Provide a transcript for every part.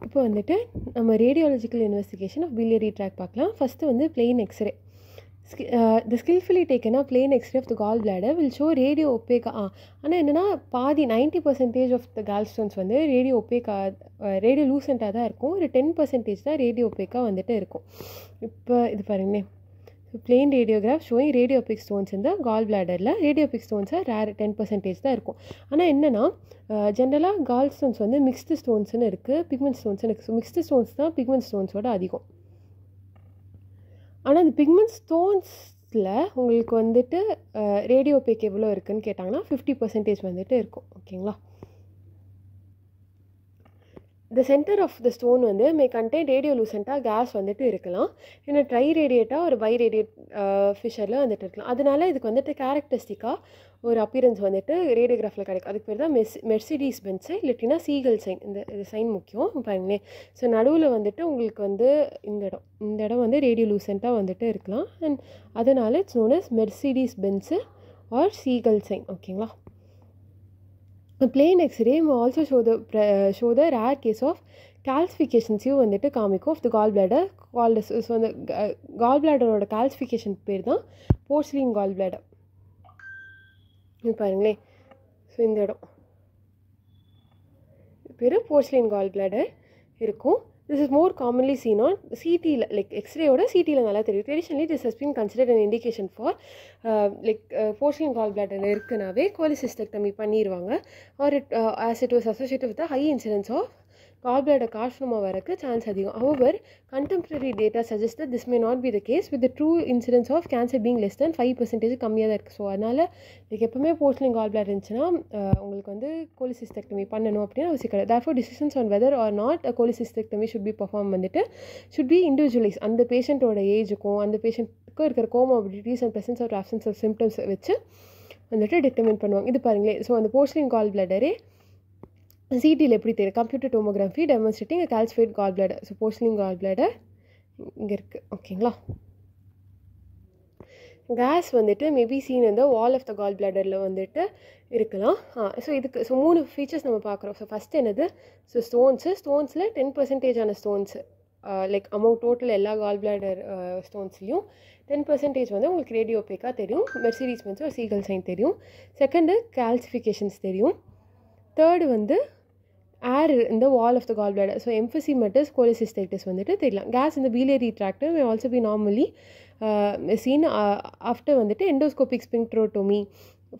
இப்போ வந்துட்டு நம்ம radiological investigation of biliary tract பார்க்கலாம். ஃபஸ்ட்டு வந்து plain X ray. The skillfully taken a plain X-ray of the gallbladder will show radio opaque. ஆனால் என்னென்னா பாதி 90% ஆஃப் த gallstones வந்து ரேடியோ ஒப்பேக்காக ரேடியோ லூசண்ட்டாக தான் இருக்கும். ஒரு 10% தான் ரேடியோ ஒப்பேக்காக வந்துட்டு இருக்கும். இப்போ இது பாருங்களேன், plain radiograph showing radio opaque stones in the gallbladderல ரேடியோ ஒப்பேக் ஸ்டோன்ஸை ரேர் 10% தான் இருக்கும். ஆனால் என்னென்னா ஜென்ரலாக கால் ஸ்டோன்ஸ் வந்து மிக்ஸ்டு ஸ்டோன்ஸ்னு இருக்குது, பிக்மெண்ட் ஸ்டோன்ஸ்னு இருக்குது. ஸோ மிக்ஸ்டு ஸ்டோன்ஸ் தான் பிக்மெண்ட் ஸ்டோன்ஸோட அதிகம். ஆனால் அந்த பிக்மெண்ட் ஸ்டோன்ஸில் உங்களுக்கு வந்துட்டு ரேடியோ ஒப்பேக் எவ்வளோ இருக்குதுன்னு கேட்டாங்கன்னா 50% வந்துட்டு இருக்கும். ஓகேங்களா. The center of the stone வந்து may contain radiolucent கேஸ் வந்துட்டு இருக்கலாம். ஏன்னா ட்ரை ரேடியேட்டாக ஒரு பை ரேடியேட் ஃபிஷரில் வந்துட்டு இருக்கலாம். அதனால இதுக்கு வந்துட்டு கேரக்டரிஸ்டிக்காக ஒரு அப்பியரன்ஸ் வந்துட்டு ரேடியோகிராஃபில் கிடைக்கும். அதுக்கு பேர் தான் மெர்சிடிஸ் பென்ஸ் இல்லைன்னா சீகல் சைன். இந்த சைன் முக்கியம் பாருங்களேன். ஸோ நடுவில் வந்துட்டு உங்களுக்கு வந்து இந்த இடம் வந்து ரேடியோலூசண்ட்டாக வந்துட்டு இருக்கலாம். அண்ட் அதனால it's known as Mercedes Benz or seagull sign. ஓகேங்களா. A plain X-ray may also show the rare case of calcifications வந்துட்டு காமிக்கும் of the gallbladder called. So அந்த gallbladderோட calcification பேர் தான் porcelain gallbladder. இது பாருங்களேன். ஸோ இந்த இடம் பேர் porcelain gallbladder இருக்கும். This is more commonly seen on CT, like X-ray ஓட CTயில் நல்லா தெரியும். Traditionally this has been considered an indication for porcelain gallbladder இருக்குனாவே cholecystectomy பண்ணிடுவாங்க. Or as it was associated with a high incidence of gallbladder carcinoma வரக்கு chance அதிகம். However, contemporary data suggests that this may not be the case, with the true incidence of cancer being less than 5% கம்மியாக தான் இருக்குது. So அதனால் இதுக்கு எப்போவுமே porcelain gallbladder இருந்துச்சுன்னா உங்களுக்கு வந்து cholecystectomy பண்ணணும் அப்படின்னு அவசியம் கிடையாது. Therefore, decisions on whether or not a cholecystectomy should be performed வந்துட்டு should be individualized. அந்த பேஷண்ட்டோட ஏஜுக்கும் அந்த பேஷண்ட்டுக்கும் இருக்கிற கோமாபிலிட்டிஸ் and presence or absence of symptoms வச்சு வந்துட்டு டிட்டர்மின் பண்ணுவாங்க. இது பாருங்களேன். ஸோ அந்த porcelain gallbladder சிடியில் எப்படி தெரியும்? Computer tomography demonstrating calcified gall bladder. So போர்சிலின் gall bladder இங்கே இருக்குது. ஓகேங்களா. கேஸ் வந்துட்டு மேபி சீன் இந்த வால் ஆஃப் த கால் பிளாடரில் வந்துட்டு இருக்கலாம். ஸோ இதுக்கு 3 ஃபீச்சர்ஸ் நம்ம பார்க்குறோம். ஸோ ஃபஸ்ட் என்னது? ஸோ ஸ்டோன்ஸில் 10% ஸ்டோன்ஸு லைக் அமௌண்ட் டோட்டல் எல்லா கால் பிளாடர் ஸ்டோன்ஸ்லேயும் 10% வந்து உங்களுக்கு ரேடியோ ஒப்பேக்காக தெரியும். மெர்சிடிஸ் பென்ஸ் ஒரு சீகல் சைன் தெரியும். செகண்டு கால்சிஃபிகேஷன்ஸ் தெரியும். தேர்டு வந்து ஏர் இந்த wall of the gall bladder. So emphysematous cholecystitis வந்துட்டு தெரியலாம். கேஸ் இந்த biliary tract may also be normally seen after வந்துட்டு எண்டோஸ்கோபிக் ஸ்பிங்க்ட்ரோட்டோமி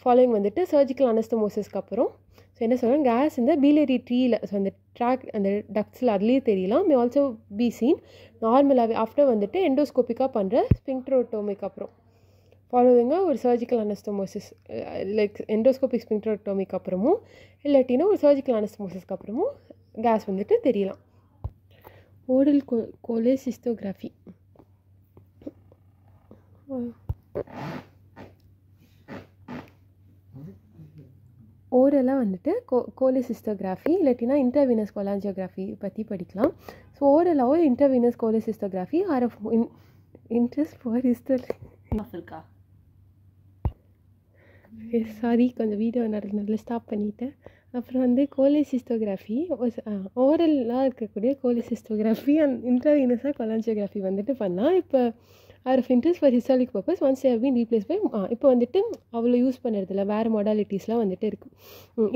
ஃபாலோயிங் வந்துட்டு சர்ஜிக்கல் அனஸ்டமோசிஸ்க்கு அப்புறம். ஸோ என்ன சொல்கிறேன், கேஸ் இந்த பிலியரி ட்ரீயில் ஸோ அந்த ட்ராக் அந்த டக்ஸில் அதுலேயே தெரியலாம். மே ஆல்சோ பி சீன் நார்மலாகவே ஆஃப்டர் வந்துட்டு எண்டோஸ்கோபிக்காக பண்ணுற ஸ்பிங்க்ட்ரோட்டோமிக்கு அப்புறம் ஃபாலோவிங்க ஒரு சர்ஜிக்கல் அனஸ்டமோசிஸ் லைக் எண்டோஸ்கோபிக் ஸ்பிங்க்ட்ரோட்டோமிக்கு அப்புறமும் இல்லாட்டினா ஒரு சர்ஜிக்கல் அனஸ்டமோசிஸ்க்கு அப்புறமும் கேஸ் வந்துட்டு தெரியலாம். ஓரல் கோலிசிஸ்டோகிராஃபி. ஓரலாக வந்துட்டு கோலிசிஸ்டோகிராஃபி இல்லாட்டினா இன்டர்வீனஸ் கொலாஞ்சியோகிராஃபி பற்றி படிக்கலாம். ஸோ ஓரலாக intravenous cholecystography are of interest for history இருக்கா? சாரி, கொஞ்சம் வீடியோ நல்லா ஸ்டாப் பண்ணிவிட்டேன். அப்புறம் வந்து கோலிசிஸ்டோகிராஃபி ஓரலாக இருக்கக்கூடிய கோலிசிஸ்டோகிராஃபி அண்ட் இன்ட்ராவீனஸாக கொலாஞ்சியோகிராஃபி வந்துட்டு பண்ணால் இப்போ are of interest for historic purpose once have been replace by இப்போ வந்துட்டு அவ்வளோ யூஸ் பண்ணுறதில்ல, வேறு மாடாலிட்டிஸ்லாம் வந்துட்டு இருக்குது.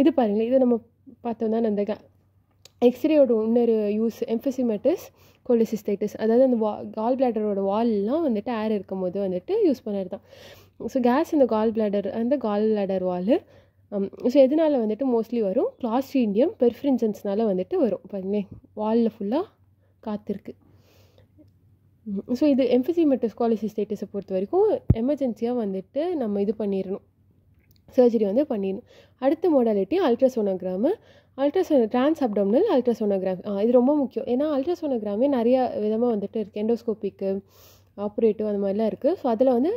இது பாருங்களேன், இதை நம்ம பார்த்தோம்னா அந்த எக்ஸ்ரேயோட இன்னொரு யூஸ் எம்ஃபிசிமெட்டஸ் கோலிசிஸ்டைட்டிஸ், அதாவது அந்த கால் பிளாடரோட வால்லாம் வந்துட்டு ஏர் இருக்கும் போது வந்துட்டு யூஸ் பண்ணுறது தான். ஸோ கேஸ் இந்த கால் பிளாடர் அந்த கால் பிளாடர் வால் ஸோ எதனால் வந்துட்டு மோஸ்ட்லி வரும்? கிளாஸ்ட்ரீடியம் பெர்ஃபரன்சன்ஸ்னால வந்துட்டு வரும். பாருங்களேன், வாலில் ஃபுல்லாக காத்திருக்கு. ஸோ இது எம்ஃபிசிமெட்டஸ் கோலிசிஸ்டைட்டிஸை பொறுத்த வரைக்கும் எமர்ஜென்சியாக வந்துட்டு நம்ம இது பண்ணிடணும், சர்ஜரி வந்து பண்ணிடணும். அடுத்த modality ultrasonogram. Transabdominal ultrasonogram. இது ரொம்ப முக்கியம். ஏன்னா அல்ட்ராசோனோகிராமே நிறையா விதமாக வந்துட்டு இருக்குது. எண்டோஸ்கோப்பிக்கு, ஆப்ரேட்டிவ் அந்த மாதிரிலாம் இருக்குது. ஸோ அதில் வந்து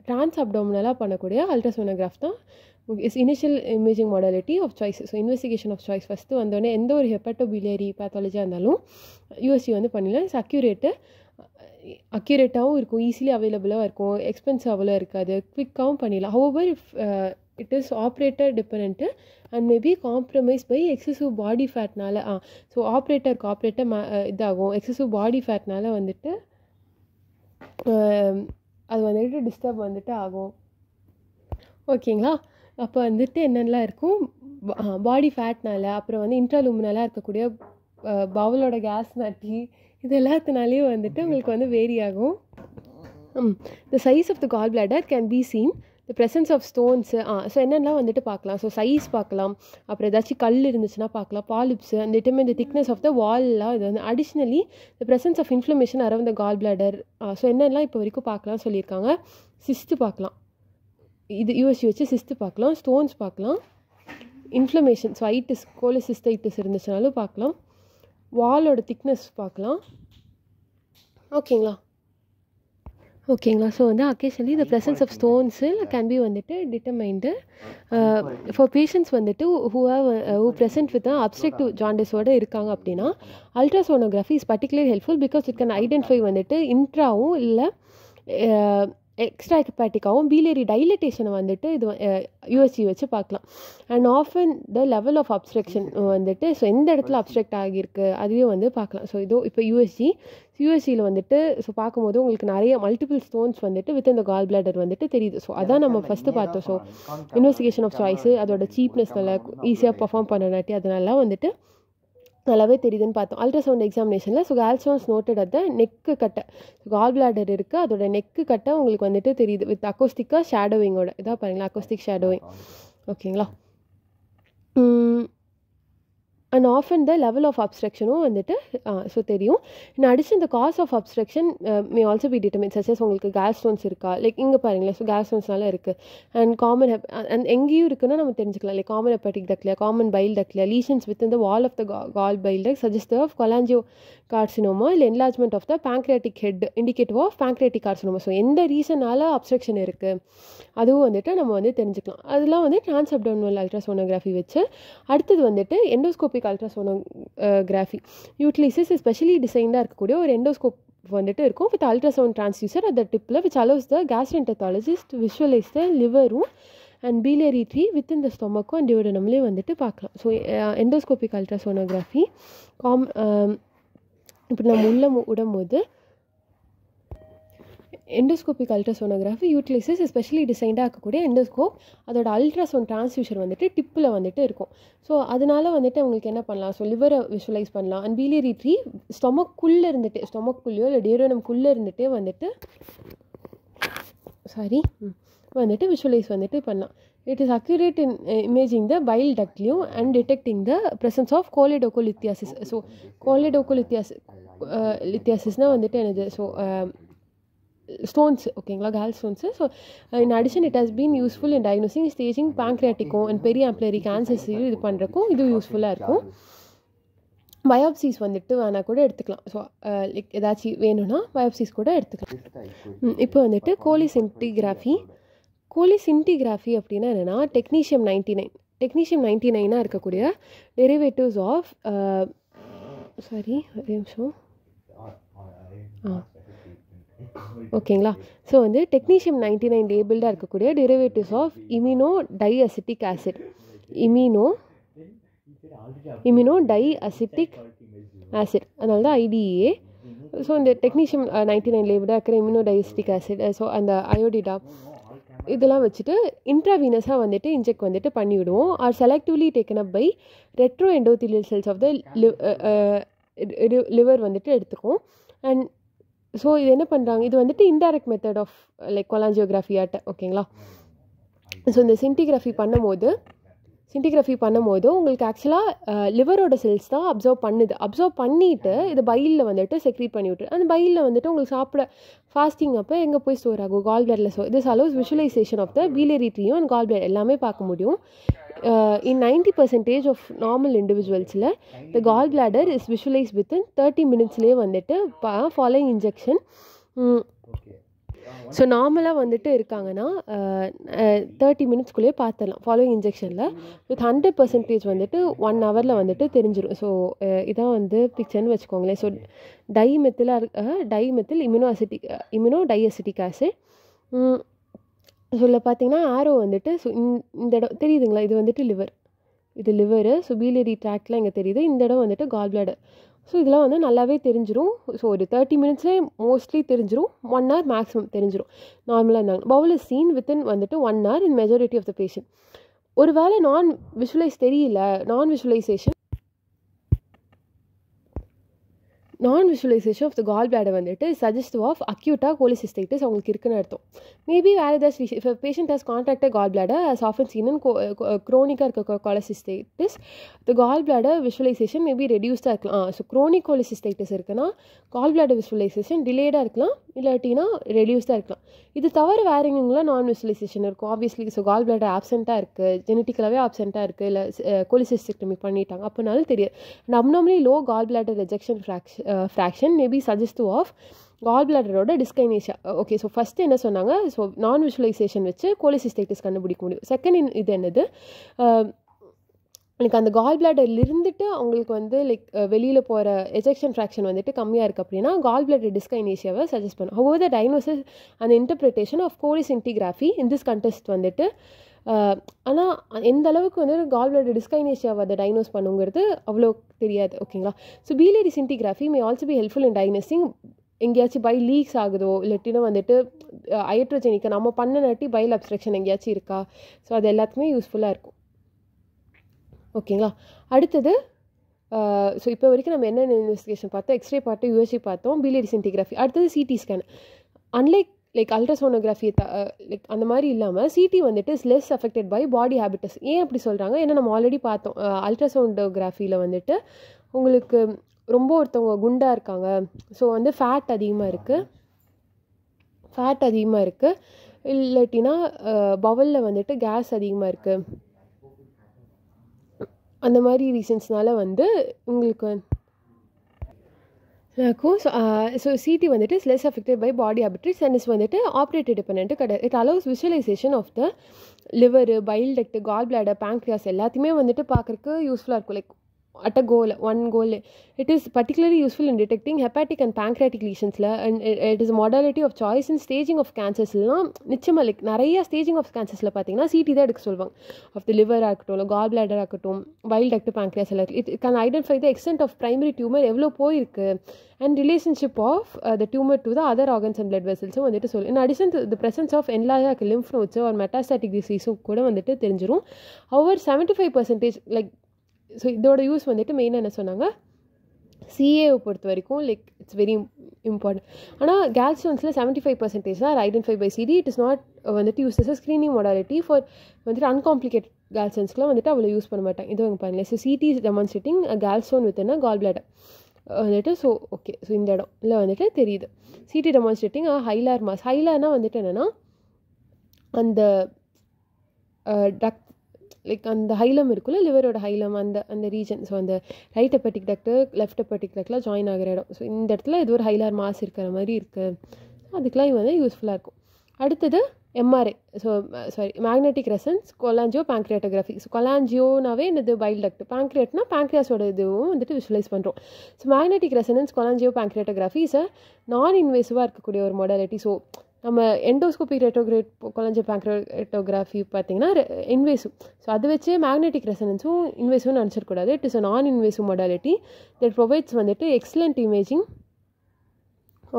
ட்ரான்ஸ் அப்டாமினலாக பண்ணக்கூடிய அல்ட்ராசோனோகிராஃப் தான் initial imaging modality of choice. So investigation of choice first வந்தோடனே எந்த ஒரு ஹெப்பட்டோபிலியரி பேத்தாலஜியாக இருந்தாலும் யூஎஸ்சி வந்து பண்ணிடலாம். இட்ஸ் அக்யூரேட்டாகவும் இருக்கும், ஈஸிலி அவைலபிளாக இருக்கும், எக்ஸ்பென்சிவ் அவ்வளோ இருக்காது, குவிக்காகவும் பண்ணிடலாம். However it is operator depend and maybe compromise by excessive body ஃபேட்னால ஸோ ஆப்ரேட்டர் இதாகும் எக்ஸசிவ் பாடி ஃபேட்னால வந்துட்டு அது வந்துட்டு டிஸ்டர்ப் வந்துட்டு ஆகும். ஓகேங்களா? அப்போ வந்துட்டு என்னென்னலாம் இருக்கும், பாடி ஃபேட்னால, அப்புறம் வந்து இன்ட்ராலூமினலாக இருக்கக்கூடிய பவுலோட கேஸ் நட்டி, இது எல்லாத்தினாலேயும் வந்துட்டு உங்களுக்கு வந்து வேரி ஆகும். The size of the call bladder can be seen, the presence of stones so என்னென்னலாம் வந்துட்டு பார்க்கலாம். ஸோ சைஸ் பார்க்கலாம், அப்புறம் ஏதாச்சும் கல் இருந்துச்சுன்னா பார்க்கலாம், பாலிப்ஸு அந்த determine the thickness of the வால்லாம். இது வந்து additionally the presence of inflammation around the gall bladder. So என்னெல்லாம் இப்போ வரைக்கும் பார்க்கலாம் சொல்லியிருக்காங்க. சிஸ்ட்டு பார்க்கலாம், இது யூஎஸ்சி வச்சு சிஸ்ட்டு பார்க்கலாம், ஸ்டோன்ஸ் பார்க்கலாம், இன்ஃப்ளமேஷன் ஸோ ஐட்டிஸ் கோலிசிஸ்டைட்டிஸ் இருந்துச்சுனாலும் பார்க்கலாம், வாலோட திக்னஸ் பார்க்கலாம். ஓகேங்களா? ஸோ வந்து occasionally the presence of stones can be வந்துட்டு டிட்டர்மைண்டு ஃபார் பேஷண்ட்ஸ் வந்துட்டு ஹூ ப்ரெசென்ட் வித் அப்ஸ்ட்ரக்டிவ் ஜாண்டிஸோடு இருக்காங்க அப்படின்னா ultrasonography is particular helpful because it can identify வந்துட்டு இன்ட்ராவும் இல்லை எக்ஸ்ட்ரா ஹெப்பாட்டிக்காகவும் பீலியரி டைலட்டேஷனை வந்துட்டு இது யூஎஸ்சி வச்சு பார்க்கலாம். And often the level of obstruction வந்துட்டு ஸோ எந்த இடத்துல அப்ஸ்ட்ரக்ட் ஆகியிருக்கு அதுவே வந்து பார்க்கலாம். ஸோ இதோ இப்போ யூஎஸ்சியில் வந்துட்டு ஸோ பார்க்கும்போது உங்களுக்கு நிறைய மல்டிபிள் ஸ்டோன்ஸ் வந்துட்டு வித் இந்த கால் பிளாடர் வந்துட்டு தெரியுது. ஸோ அதான் நம்ம ஃபஸ்ட்டு பார்த்தோம். ஸோ இன்வெஸ்டிகேஷன் ஆஃப் சாய்ஸு அதோட சீப்னஸ் நல்லா ஈஸியாக பர்ஃபார்ம் பண்ணனாட்டி அதனால வந்துட்டு நல்லாவே தெரியுதுன்னு பார்த்தோம். அல்ட்ராசவுண்ட் எக்ஸாமினேஷனில் so gallstones noted at the neck கட்டை, கால் பிளாடர் இருக்குது அதோட நெக்கு கட்டை உங்களுக்கு வந்துட்டு தெரியுது வித் அக்கோஸ்டிக்காக ஷேடோவிங்கோட. இதாக பாருங்களா, அக்கோஸ்டிக் ஷேடோவிங். ஓகேங்களா? And often the level of அப்ஸ்ட்ரக்ஷனும் வந்துட்டு ஸோ தெரியும். In addition the cause of obstruction may also be determine such as உங்களுக்கு கேல் ஸ்டோன்ஸ் இருக்கா, லைக் இங்கே பாருங்களேன். ஸோ கேல் ஸ்டோன்ஸ்னால இருக்குது அண்ட் காமன் அண்ட் எங்கேயும் இருக்குன்னா நம்ம தெரிஞ்சுக்கலாம். லைக் காமன் ஹெப்பாட்டிக் டக்லியா, காமன் பைல் டக்லியா, லீஷன்ஸ் வித் இந்த wall of the gall bile duct suggest of cholangiocarcinoma இல்லை enlargement of the pancreatic head indicative of pancreatic carcinoma. So எந்த ரீசனால் அப்ஸ்ட்ரக்ஷன் இருக்குது அதுவும் வந்துட்டு நம்ம வந்து தெரிஞ்சுக்கலாம். அதெல்லாம் வந்து டிரான்ஸ்அப்டாமினல் அல்ட்ராசோனோகிராஃபி வச்சு. அடுத்தது வந்துட்டு எண்டோஸ்கோபிக் அல்ட்ராசோனோகிராஃபி யூட்டிலைசஸ் ஸ்பெஷலி டிசைன்டாக இருக்கக்கூடிய ஒரு எண்டோஸ்கோப் வந்துட்டு இருக்கும் வித் அல்ட்ராசவுண்ட் டிரான்ஸ்யூசர் அந்த டிப்பில் which allows the gastroenterologist visualise the லிவரும் அண்ட் பீலியரி ட்ரீ வித் இந்த ஸ்டொமக்கும் அண்ட் டியோடனம்லேயே வந்துட்டு பார்க்கலாம். ஸோ எண்டோஸ்கோபிக் அல்ட்ராசோனோகிராஃபி இப்போ நம்ம உள்ள விடும்போது எண்டோஸ்கோபிக் அல்ட்ராசோனோகிராஃபி யூட்டிலைசஸ் ஸ்பெஷலி டிசைன்டாக இருக்கக்கூடிய எண்டோஸ்கோப் அதோட அல்ட்ராசவுண்ட் டிரான்ஸ்யூஷர் வந்துட்டு டிப்பில் வந்துட்டு இருக்கும். ஸோ அதனால் வந்துட்டு அவங்களுக்கு என்ன பண்ணலாம், ஸோ லிவரை விஷுவலைஸ் பண்ணலாம் அண்ட் பீலியரி ட்ரீ ஸ்டொமக்குள்ளே இருந்துட்டு ஸ்டொமக்குள்ளேயோ இல்லை டியோடனம்குள்ளே இருந்துகிட்டே வந்துட்டு வந்துட்டு விஷுவலைஸ் வந்துட்டு பண்ணலாம். It is accurate in imaging the bile டக்ட்லையும் and detecting the presence of choledocholithiasis. So கோலிடோகோலித்தியாசிஸ்னால் வந்துட்டு என்னது, ஸோ ஸ்டோன்ஸ். ஓகேங்களா, gallstones. So in addition it has been useful in diagnosing staging பேங்க்ரியாட்டிக்கும் அண்ட் பெரிய ஆம்ப்ளரி கேன்சர்ஸையும் இது பண்ணுறக்கும் இது யூஸ்ஃபுல்லாக இருக்கும். பயோப்சிஸ் வந்துட்டு வேணால் கூட எடுத்துக்கலாம். ஸோ லைக் ஏதாச்சும் வேணும்னா பயோப்சிஸ் கூட எடுத்துக்கலாம். இப்போ வந்துட்டு கோலிசின்டிகிராஃபி அப்படின்னா என்னென்னா டெக்னீஷியம் 99 இருக்கக்கூடிய டெரிவேட்டிவ்ஸ் ஆஃப் ஒரே நிமிஷம். ஓகேங்களா, ஸோ வந்து டெக்னீஷியம் 99 லேபிள்டாக இருக்கக்கூடிய derivatives of immuno diacetic acid அதனால தான் IDEA. ஸோ இந்த டெக்னீஷியம் 99 லேபிளாக இருக்கிற இம்யூனோ டைஅசிட்டிக் ஆசிட், ஸோ அந்த அயோடிடா இதெல்லாம் வச்சுட்டு இன்ட்ராவீனஸாக வந்துட்டு இன்ஜெக்ட் வந்துட்டு பண்ணிவிடுவோம். Are selectively taken up by retro endothelial cells of the liver வந்துட்டு எடுத்துக்கும். அண்ட் ஸோ இது என்ன பண்ணுறாங்க, இது வந்துட்டு indirect method of like cholangiography ஆட்ட. ஓகேங்களா, ஸோ இந்த சின்டிகிராஃபி பண்ணும்போது உங்களுக்கு ஆக்சுவலாக லிவரோட செல்ஸ் தான் அப்சர்வ் பண்ணிவிட்டு இது பைலில் வந்துட்டு செக்ரீட் பண்ணி விட்டுரு. அந்த பைலில் வந்துட்டு உங்களுக்கு சாப்பிட ஃபாஸ்டிங் அப்போ எங்கே போய் ஸ்டோர் ஆகும், கால் பிளேடரில். So this allows visualisation of the biliary ட்ரீயும் அண்ட் கால் பிளேடர் எல்லாமே பார்க்க முடியும். in 90% of normal individualsல the gallbladder is visualized within 30 minutesலேயே வந்துட்டு following injection. ஸோ நார்மலாக வந்துட்டு இருக்காங்கன்னா 30 மினிட்ஸ்குள்ளேயே பார்த்துடலாம் ஃபாலோயிங் இன்ஜெக்ஷனில். வித் 100% வந்துட்டு 1 ஹவரில் வந்துட்டு தெரிஞ்சிடும். ஸோ இதான் வந்து பிக்சர்னு வச்சுக்கோங்களேன். So dimethyl immuno diacetic acid so இதில் பார்த்தீங்கன்னா ஆரோ வந்துட்டு ஸோ இந்த இடம் தெரியுதுங்களா, இது வந்துட்டு லிவர், இது லிவரு. ஸோ பீலியரி ட்ராக்ட்லாம் இங்கே தெரியுது. இந்த இடம் வந்துட்டு கால் பிளாடர். ஸோ இதெல்லாம் வந்து நல்லாவே தெரிஞ்சிடும். ஸோ ஒரு 30 மினிட்ஸ்லேயே மோஸ்ட்லி தெரிஞ்சிடும். 1 hour மேக்ஸிமம் தெரிஞ்சிடும் நார்மலாக இருந்தாங்க. பவுல் இஸ் சீன் வித்தின் வந்துட்டு 1 hour in majority of the patient. ஒரு வேளை நான் visualisation of the gall bladder வந்துட்டு சஜஸ்டிவ் ஆஃப் அக்யூட்டாக கோலிசிஸ்டைட்டிஸ் அவங்களுக்கு இருக்குன்னு அர்த்தம். மேபி வேறு ஏதாச்சும் if patient has contracted gallbladder as often seen in க்ரோனிக்காக இருக்க cholecystitis the gall bladder visualisation maybe ரெடியூஸ்டாக இருக்கலாம். ஸோ க்ரோனிக் கோலிசிஸ்டைட்டிஸ் இருக்குன்னா கால் பிளாடர் விஷுவலைசேஷன் டிலேடாக இருக்கலாம், இல்லாட்டினா ரெடியூஸ்டாக இருக்கலாம். இது தவிர வேறு எங்கெங்கெல்லாம் நான் விஷுவலைசேஷன் இருக்கும் ஆப்வியஸ்லி. ஸோ கால் பிளாடர் ஆப்சென்ட்டாக இருக்குது, ஜெனட்டிக்கலாகவே ஆப்சென்ட்டாக இருக்குது, இல்லை கோலிசிஸ்டெக்டமி பண்ணிட்டாங்க அப்படினாலும் தெரியாது. And abnormally low gallbladder rejection fraction maybe suggestive of கால் பிளாடரோட டிஸ்கைனேஷியா. ஓகே, ஸோ ஃபஸ்ட்டு என்ன சொன்னாங்க, ஸோ நான் விஷுவலைசேஷன் வச்சு கோலிசிஸ்டைட்டிஸ் கண்டுபிடிக்க முடியும். செகண்ட் இது என்னது, லைக் அந்த கால் பிளாடரில் இருந்துட்டு அவங்களுக்கு வந்து லைக் வெளியில் போகிற எஜெக்ஷன் ஃப்ராக்ஷன் வந்துட்டு கம்மியாக இருக்குது அப்படின்னா கால் பிளாடர் டிஸ்கைனேஷியாவை சஜஸ்ட் பண்ணும். However the diagnosis and interpretation of cholescintigraphy in this context வந்துட்டு ஆனால் எந்த அளவுக்கு வந்து கால் பிளாடர் டிஸ்கைனேஷியாவை அதை டயக்னோஸ் பண்ணுங்கிறது அவ்வளோ தெரியாது. ஓகேங்களா. So biliary scintigraphy may also be helpful in diagnosing எங்கேயாச்சும் பை லீக்ஸ் ஆகுதோ இல்லாட்டினா வந்துட்டு ஐட்ரோஜெனிக்கை நம்ம பண்ண நாட்டி பைல் அப்ஸ்ட்ரக்ஷன் எங்கேயாச்சும் இருக்கா, ஸோ அது எல்லாத்துக்குமே யூஸ்ஃபுல்லாக இருக்கும். ஓகேங்களா. அடுத்தது ஸோ இப்போ வரைக்கும் நம்ம என்னென்ன இன்வெஸ்டிகேஷன் பார்த்தோம், எக்ஸ்ரே பார்த்தோம், யூஎஸ்ஜி பார்த்தோம், பீலியரி சின்டிகிராஃபி. அடுத்தது CT scan. Unlike like ultrasonography like அந்த மாதிரி இல்லாமல் சிடி வந்துட்டு is less affected by body habitus. ஏன் அப்படி சொல்கிறாங்க, ஏன்னா நம்ம ஆல்ரெடி பார்த்தோம் அல்ட்ராசோனோகிராஃபியில் வந்துட்டு உங்களுக்கு ரொம்ப ஒருத்தவங்க குண்டாக இருக்காங்க, ஸோ வந்து ஃபேட் அதிகமாக இருக்குது, இல்லாட்டினா பவலில் வந்துட்டு கேஸ் அதிகமாக இருக்குது, அந்த மாதிரி ரீசன்ஸ்னால வந்து உங்களுக்கு இருக்கும். ஸோ சிடி வந்துட்டு is less affected by body habitus and is வந்துட்டு ஆப்ரேட்டர் டிபெண்ட் கிடையாது. It allows visualisation of the liver, bile duct, gallbladder, pancreas எல்லாத்தையுமே வந்துட்டு பார்க்குறக்கு யூஸ்ஃபுல்லாக இருக்கும். Like at a goal, one goal. It is particularly useful in detecting hepatic and pancreatic lesions and it is a modality of choice in staging of cancers. நிச்சயமாக like நிறைய staging of கேன்சர்ஸில் பார்த்தீங்கன்னா CD தான் எடுக்க சொல்லுவாங்க. Of the liver ஆகட்டும், இல்லை gallbladder ஆகட்டும், bile duct, pancreas எல்லாம் it can identify the extent of primary tumour எவ்வளோ போயிருக்கு and relationship of the tumour to the other organs and blood வெசல்ஸும் வந்துட்டு சொல்லு. In addition to the presence of enlarge lymph nodes ஒரு metastatic டிசீஸும் கூட வந்துட்டு தெரிஞ்சிடும். ஓவர் 75% லைக் ஸோ இதோட யூஸ் வந்துட்டு மெயினாக என்ன சொன்னாங்க, சிஏவை பொறுத்த வரைக்கும் லைக் இட்ஸ் வெரி இம்பார்ட்டன்ட். ஆனால் கேல்ஸ்டோன்ஸில் 75% தான் identify by CT. It is not வந்துட்டு use as screening modality for வந்துட்டு அன்காம்ப்ளிகேட்டட் கேல்ஸ்டோன்ஸ்க்குலாம் வந்துட்டு அவ்வளோ யூஸ் பண்ண மாட்டாங்க. இது பாருங்களேன். So CT is demonstrating gallstone with என்ன கால் பிளாடர் வந்துட்டு. ஸோ ஓகே, ஸோ இந்த இடம் இல்லை வந்துட்டு தெரியுது சிடி டெமான்ஸ்ட்ரேட்டிங் ஹைலார் மாஸ். ஹைலார்னால் வந்துட்டு என்னென்னா அந்த டக் லைக் அந்த ஹைலம் இருக்குல்ல, லிவரோட ஹைலம், அந்த ரீஜன். ஸோ அந்த ரைட் ஹெப்பட்டிக் டக்ட்டு லெஃப்ட் ஹெப்பட்டிக் டக்ட்லாம் ஜாயின் ஆகிற இடம். ஸோ இந்த இடத்துல இது ஒரு ஹைலார் மாஸ் இருக்கிற மாதிரி இருக்குது. அதுக்கெலாம் இது வந்து யூஸ்ஃபுல்லாக இருக்கும். அடுத்தது MRI. So magnetic resonance cholangiopancreatography. So கொலாஞ்சியோனாவே என்னது பைல் டக்ட், பேங்க்ரியாட்னா பேங்க்ரியாஸோட இதுவும் வந்துட்டு விஷுவலைஸ் பண்ணுறோம். So magnetic resonance cholangiopancreatography is non இன்வேசிவாக இருக்கக்கூடிய ஒரு மாடாலிட்டி. ஸோ நம்ம எண்டோஸ்கோபிக் ரெட்ரோகிரேட் கொலாஞ்சியோ பேங்க்ரியாட்டோகிராஃபி பார்த்தீங்கன்னா இன்வேசிவ். ஸோ அது வச்சு மேக்னெட்டிக் ரெசனன்ஸும் இன்வேசிவ்னு நினச்சிடக்கூடாது. It is a non invasive modality that provides வந்துட்டு எக்ஸலண்ட் இமேஜிங்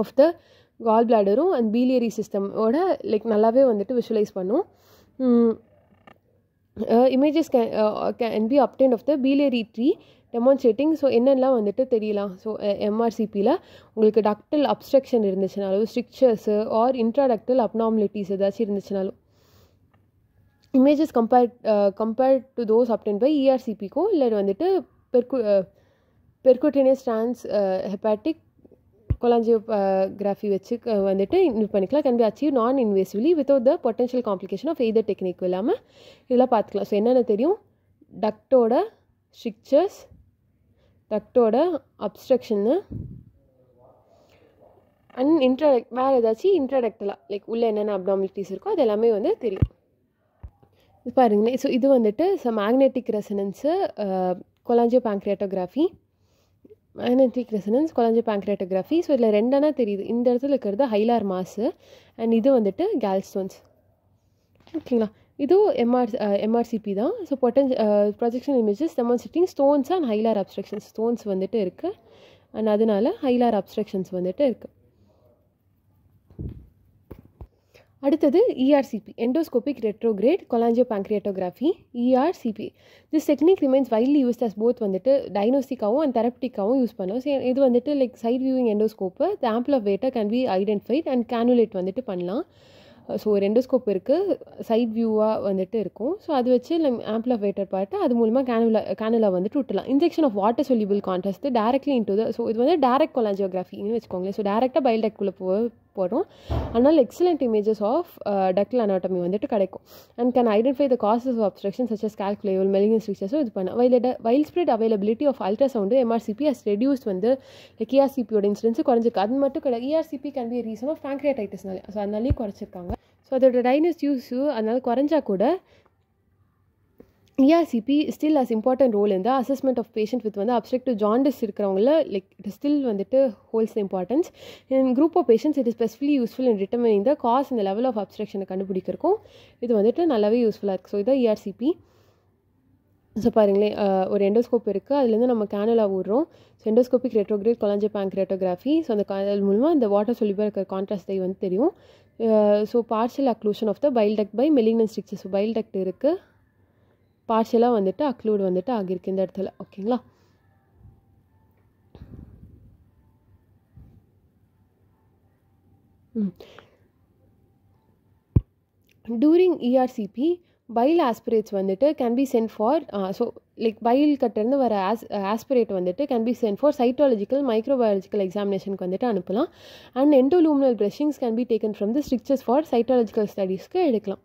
ஆஃப் த கால் பிளாடரும் அண்ட் பீலியரி சிஸ்டமோட லைக் நல்லாவே வந்துட்டு விஷுவலைஸ் பண்ணும். Images can be obtained of the biliary tree demonstrating. So என்னெல்லாம் வந்துட்டு தெரியலாம். ஸோ எம்ஆர்சிபியில் உங்களுக்கு டக்டல் அப்ஸ்ட்ரக்ஷன் இருந்துச்சுனாலும், ஸ்ட்ரிக்சர்ஸு ஆர் இன்ட்ராடக்டல் அப்னார்மலிட்டிஸ் ஏதாச்சும் இருந்துச்சுனாலும், images compared to those obtained by இஆர்சிபிக்கும் இல்லை வந்துட்டு பெர்குட்டேனியஸ் ட்ரான்ஸ் ஹெப்பாட்டிக் கொலாஞ்சியோகிராஃபி வச்சு வந்துட்டு இது பண்ணிக்கலாம். Can be achieve non invasively without the potential complication of either technique இல்லாமல் இதெல்லாம் பார்த்துக்கலாம். ஸோ என்னென்ன தெரியும், டக்டோட ஸ்ட்ரிக்சர்ஸ், டக்டோட அப்ஸ்ட்ரக்ஷன்னு அண்ட் வேறு ஏதாச்சும் இன்ட்ராடக்டலாக லைக் உள்ளே என்னென்ன அப்னார்மலிட்டிஸ் இருக்கோ அது எல்லாமே வந்து தெரியும். இது பாருங்களேன். ஸோ இது வந்துட்டு magnetic ரெசனன்ஸு cholangio பேங்க்ரியாட்டோகிராஃபி, magnetic resonance cholangiopancreatography. So இதில் ரெண்டானா தெரியுது. இந்த இடத்துல இருக்கிறது ஹைலார் மாஸு அண்ட் இது வந்துட்டு கேல்ஸ்டோன்ஸ். ஓகேங்களா. இதுவும் எம்ஆர்சிபி தான். So projection images demonstrating stones and hilar obstructions. Stones வந்துட்டு இருக்குது அண்ட் அதனால ஹைலார் அப்ஸ்ட்ரக்ஷன்ஸ் வந்துட்டு இருக்குது. அடுத்தது ERCP, endoscopic retrograde cholangiopancreatography, ERCP. This technique remains widely used as both வந்துட்டு diagnostic-ஆவும் and therapeutic-ஆவும் யூஸ் பண்ணோம். ஸோ இது வந்துட்டு like side viewing endoscope, the ample of vata can be identified and cannulate வந்துட்டு பண்ணலாம். ஸோ ஒரு எண்டோஸ்கோப் இருக்குது, சைட் வியூவாக வந்துட்டு இருக்கும். ஸோ அது வச்சு ஆம்பிள் ஆஃப் வேட்டர் பார்த்து அது மூலமாக கேனுலா வந்துட்டு விட்டுலாம். Injection of water soluble contrast directly into the, so இது வந்து டேரக்ட் கொலாஞ்சியோகிராஃபின்னு வச்சுக்கோங்களேன். ஸோ டேரெக்டாக பைல் டக்ட்குள்ளே போகிறோம். அதனால் excellent images of ductal anatomy வந்துட்டு கிடைக்கும். And can identify the causes of obstruction such as calculable malignant ஸ்ட்ரக்சர்ஸும் இது பண்ணலாம். While spread availability of ultrasound MRCP has reduced வந்து லைக் ERCPயோட இன்சிடென்ஸ் குறைஞ்சிருக்கு. அது மட்டும் கிடையாது, ERCP can be reason of பேங்க்ரியாடைட்டிஸ்னாலே. ஸோ அதனாலேயே குறைச்சிருக்காங்க. ஸோ அதோட டயக்னோஸ் யூஸு அதனால் குறைஞ்சா கூட ERCP still as important role இந்த அசஸ்மெண்ட் ஆஃப் பேஷண்ட் வித் வந்து அப்ஸ்ட்ரக்டிவ் ஜாண்டிஸ் இருக்கிறவங்கள லைக் இட் ஸ்டில் வந்துட்டு holds importance. In group of patients it is specifically useful in determining the cause இந்த level of அப்ஸ்ட்ரக்ஷனை கண்டுபிடிக்கிறக்கும் இது வந்துட்டு நல்லாவே யூஸ்ஃபுல்லாக இருக்குது. ஸோ இதான் ERCP. ஸோ பாருங்களேன், ஒரு எண்டோஸ்கோப் இருக்குது, அதுலேருந்து நம்ம கேனுலா விடுறோம். So endoscopic retrograde cholangiopancreatography. So அந்த அது மூலமாக இந்த வாட்டர் சொல்யூபிள் இருக்கிற கான்ட்ராஸ்ட் டை வந்து தெரியும். So partial occlusion of the bile duct by malignant stricture. So bile duct இருக்குது, பார்ஷியலாக வந்துட்டு அக்ளூட் வந்துட்டு ஆகியிருக்கு இந்த இடத்துல. ஓகேங்களா. டூரிங் ERCP பைல் ஆஸ்பிரேட்ஸ் வந்துட்டு can be sent for so like bile கட்டிருந்து வர ஆஸ்பிரேட் வந்துட்டு can be sent for cytological microbiological எக்ஸாமினேஷனுக்கு வந்துட்டு அனுப்பலாம். And endoluminal brushings can be taken from the strictures for cytological ஸ்டடீஸ்க்கு எடுக்கலாம்.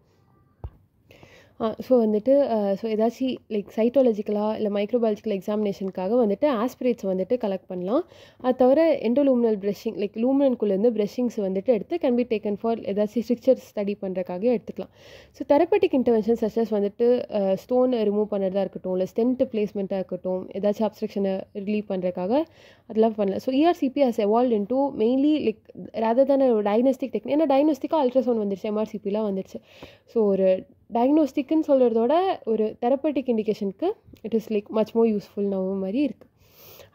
ஸோ வந்துட்டு ஸோ ஏதாச்சும் லைக் சைட்டாலஜிக்கலாக இல்லை மைக்ரோபயாலஜிக்கல் எக்ஸாமினேஷனுக்காக வந்துட்டு ஆஸ்பிரேட்ஸ் வந்துட்டு கலெக்ட் பண்ணலாம். அது தவிர எண்டோலூமினல் ப்ரஷிங் லைக் லூமினன்குள்ளேருந்து ப்ரஷிங்ஸ் வந்துட்டு எடுத்து கேன் பி டேக்கன் ஃபார் ஏதாச்சும் ஸ்ட்ரிக்சர் ஸ்டடி பண்ணுறக்காக எடுத்துக்கலாம். ஸோ தெரப்பட்டிக் இன்டர்வென்ஷன் சச்சஸ் வந்துட்டு ஸ்டோனை ரிமூவ் பண்ணுறதா இருக்கட்டும், இல்லை ஸ்டென்ட் பிளேஸ்மெண்ட்டாக இருக்கட்டும், ஏதாச்சும் அப்ஸ்ட்ரக்ஷனை ரிலீவ் பண்ணுறக்காக அதெல்லாம் பண்ணலாம். So ERCP has evolve in to mainly like rather தேன் ஒரு டயக்னோஸ்டிக் டெக்னிக். ஏன்னா டயக்னோஸ்டிக்காக அல்ட்ராசவுண்ட் வந்துருச்சு, MRCPலாம் வந்துருச்சு. ஸோ ஒரு டயக்னோஸ்டிக்குன்னு சொல்கிறதோட ஒரு தெரப்பட்டிக் இண்டிகேஷனுக்கு it is like much more useful now மாதிரி இருக்குது.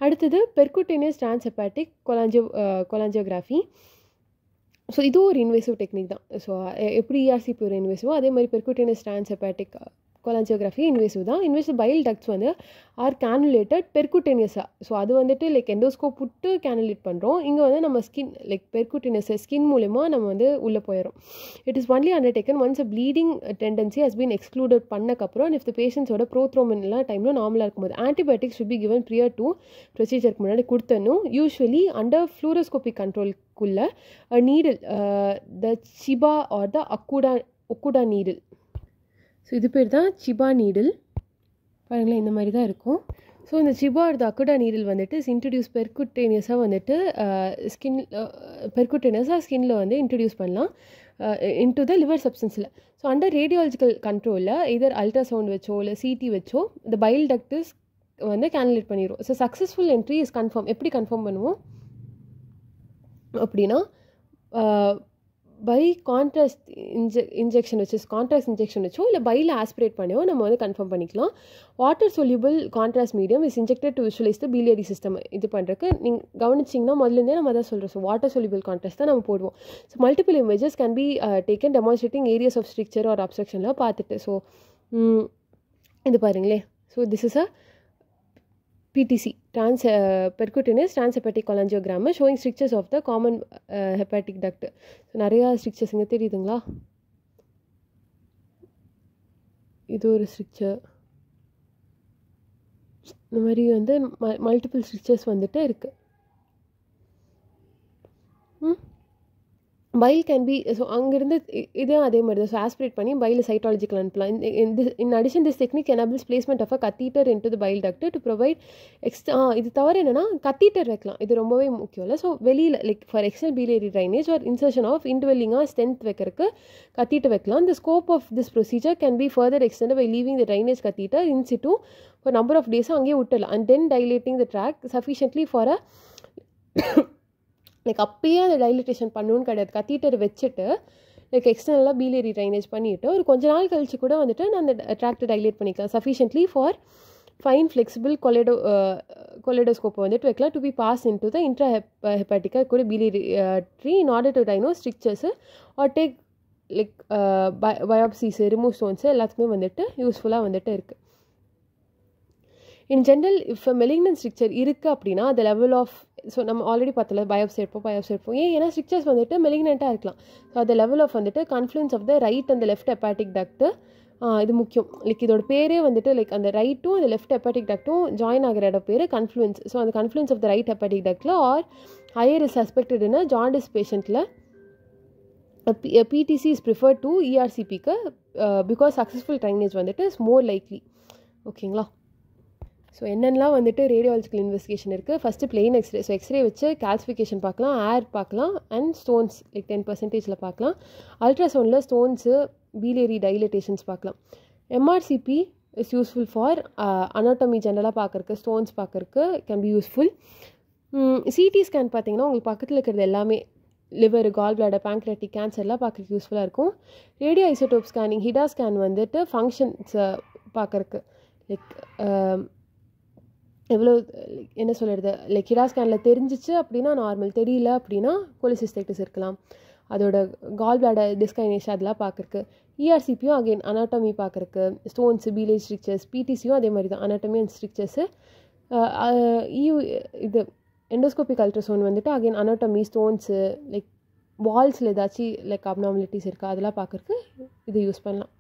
அடுத்தது பெர்குட்டேனியஸ் டிரான்ஸ்ஹெப்பாட்டிக் கொலாஞ்சியோகிராஃபி. ஸோ இதுவும் ஒரு இன்வேசிவ் டெக்னிக் தான். ஸோ எப்படி ERCP ஒரு இன்வேசிவோ அதே மாதிரி பெர்குட்டேனியஸ் டிரான்ஸ்ஹெப்பாட்டிக் கொலாஞ்சியோகிராஃபி இன்வேசிவ் தான். இன்வேசிவ் பைல் டக்ட்ஸ் வந்து ஆர் கேனுலேட்டட் பெர்குட்டேனியஸாக. ஸோ அது வந்துட்டு லைக் எண்டோஸ்கோப் விட்டு கேனுலேட் பண்ணுறோம். இங்கே வந்து நம்ம ஸ்கின் லைக் பெர்குட்டேனியஸ் ஸ்கின் மூலமாக நம்ம வந்து உள்ளே போயிடும். It is only undertaken once a bleeding tendency has been excluded பண்ணக்கப்புறம் இஃப் த பேஷண்ட்ஸோட ப்ரோத்ரோமின்லாம் டைமில் நார்மலாக இருக்கும்போது antibiotics should be given prior to ப்ரொசீஜருக்கு முன்னாடி கொடுத்தனும். யூஸ்வலி அண்டர் ஃப்ளூரோஸ்கோபிக் கண்ட்ரோல்குள்ளே needle the Chiba or the Okuda needle. So இது பேர் தான் சிபா நீடில். பாருங்களேன், இந்த மாதிரி தான் இருக்கும். ஸோ இந்த Chiba or the Okuda needle வந்துட்டு இன்ட்ரடியூஸ் பெர்குட்டேனியஸாக வந்துட்டு ஸ்கின்னில் வந்து இன்ட்ரடியூஸ் பண்ணலாம் இன்டு த லிவர் சப்ஸ்டன்ஸில். ஸோ அண்டர் ரேடியாலஜிக்கல் கண்ட்ரோலில் இதர் அல்ட்ராசவுண்ட் வச்சோ இல்லை CT வச்சோ இந்த பைல் டக்டிஸ் வந்து கேனுலேட் பண்ணிடும். So successful entry is confirm. எப்படி கன்ஃபார்ம் பண்ணுவோம் அப்படின்னா பை கான்ட்ராஸ்ட் இன்ஜெக்ஷன் வச்சோ இல்லை பையில் ஆஸ்பிரேட் பண்ணியோ நம்ம வந்து கன்ஃபார்ம் பண்ணிக்கலாம். Water soluble contrast medium is injected to visualise the biliary system. இது பண்ணுறதுக்கு நீங்கள் கவனிச்சிங்கன்னா முதல்லேருந்தே நம்ம தான் சொல்கிறோம். ஸோ வாட்டர் சொல்யூபிள் கான்ட்ராஸ்ட் தான் நம்ம போடுவோம். So multiple images can be taken demonstrating areas of structure or அப்ஸ்ட்ரக்ஷன்லாம் பார்த்துட்டு. ஸோ இது பாருங்களேன். So this is a PTC, percutaneous transhepatic cholangiogram, showing strictures of the common hepatic duct. So நிறையா strictures இங்கே தெரியுதுங்களா? இது ஒரு ஸ்ட்ரிக்சர். இந்த மாதிரி வந்து மல்டிபிள் ஸ்ட்ரிக்சர்ஸ் வந்துட்டு இருக்குது. பைல் கேன் பி ஸோ அங்கேருந்து இதே அதே மாதிரி தான். ஸோ ஆஸ்பிரேட் பண்ணி பைல் சைட்டாலஜிக்கல் அனுப்பலாம். In addition this technique enables placement of a catheter into the bile duct to provide இது தவிர என்னென்னா கத்தீட்டர் வைக்கலாம். இது ரொம்பவே முக்கியம் இல்லை. ஸோ வெளியில் like for external biliary drainage or insertion of இன்டுவெல்லிங்காக ஸ்ட்ரென்த் வைக்கிறதுக்கு கத்தீட்டர் வைக்கலாம். The scope of this procedure can be further extend by leaving the drainage catheter in situ for number of days அங்கேயே விட்டுடலாம். And then dilating the track sufficiently for a like அப்பயே அதை டைலிட்டேஷன் பண்ணணுன்னு கிடையாது. Catheter வச்சுட்டு like எக்ஸ்டர்னலாக பீலியரி drainage பண்ணிவிட்டு ஒரு கொஞ்ச நாள் கழிச்சு கூட வந்துட்டு நான் அந்த ட்ராக்டை டைலேட் பண்ணிக்கலாம் சஃபிஷியன்ட்லி ஃபார் ஃபைன் ஃப்ளெக்சிபிள் கொலெடோஸ்கோப்பை வந்துட்டு வைக்கலாம் to be pass into the intra ஹெப்பாட்டிக்கா கூட biliary tree in order to diagnose strictures or take like biopsies remove stones எல்லாத்துக்குமே வந்துட்டு யூஸ்ஃபுல்லாக வந்துட்டு இருக்குது. இன் ஜென்ரல் இப்போ மெலிக்னன்ட் ஸ்ட்ரிக்சர் இருக்குது அப்படின்னா அந்த லெவல் ஆஃப் ஸோ நம்ம ஆல்ரெடி பார்த்தல பயோப்சி எடுப்போம் ஏன்னா ஸ்ட்ரிக்சர்ஸ் வந்துட்டு மெலிக்னண்ட்டாக இருக்கலாம். ஸோ அந்த லெவல் ஆஃப் வந்துட்டு confluence of the right and left hepatic duct இது முக்கியம். லைக் இதோட பேரே வந்துட்டு லைக் அந்த ரைட்டும் அந்த லெஃப்ட் ஹெப்பாட்டிக் டக்ட்டும் ஜாயின் ஆகிற இடம் பேர் கன்ஃப்ளூன்ஸ். ஸோ அந்த confluence of the right hepatic டக்டில் ஆர் ஹையர் இஸ் சஸ்பெக்டட்னா ஜாண்டிஸ் பேஷண்ட்டில் PTC is preferred to ERCPக்கு because successful drainage வந்துட்டு is more likely. ஓகேங்களா? ஸோ என்னென்னலாம் வந்துட்டு ரேடியாலஜிக்கல் இன்வெஸ்டிகேஷன் இருக்குது. First plain x-ray. So x-ray வச்சு கால்சிஃபிகேஷன் பார்க்கலாம், ஏர் பார்க்கலாம் அண்ட் ஸ்டோன்ஸ் லைக் 10% பார்க்கலாம். அல்ட்ராசவுண்டில் ஸ்டோன்ஸு பீலியரி டைலட்டேஷன்ஸ் பார்க்கலாம். MRCP is useful for anatomy ஜென்ரலாக பார்க்குறக்கு, ஸ்டோன்ஸ் பார்க்குறக்கு can be useful. CT scan பார்த்தீங்கன்னா உங்களுக்கு பக்கத்தில் இருக்கிறது எல்லாமே லிவர், கால் பிளாடர், பேங்க்ரியாட்டிக், கேன்சர்லாம் பார்க்குறதுக்கு யூஸ்ஃபுல்லாக இருக்கும். ரேடியோ ஐசோடோப் ஸ்கேனிங், ஹிடா ஸ்கேன் வந்துட்டு ஃபங்க்ஷன்ஸை பார்க்குறக்கு லைக் எவ்வளோ என்ன சொல்கிறது லைக் ஹிடா ஸ்கேனில் தெரிஞ்சிச்சு அப்படின்னா நார்மல், தெரியல அப்படின்னா கோலிசிஸ்டைட்டிஸ் இருக்கலாம். அதோட கால் பிளாடர் டிஸ்கைனேஷன் அதெல்லாம் பார்க்குறக்கு. ERCPயும் அகைன் அனாட்டமி பார்க்குறக்கு, ஸ்டோன்ஸு பீலேஜ் ஸ்ட்ரிக்சர்ஸ். PTCயும் அதே மாதிரி தான் அனாட்டமி அண்ட் ஸ்ட்ரிக்சர்ஸு. இது எண்டோஸ்கோபிக் அல்ட்ராசவுண்ட் வந்துட்டு அகைன் அனாட்டமி, ஸ்டோன்ஸு லைக் வால்ஸில் ஏதாச்சும் லைக் அப்நார்மலிட்டிஸ் இருக்கா அதெல்லாம் பார்க்குறக்கு இது யூஸ் பண்ணலாம்.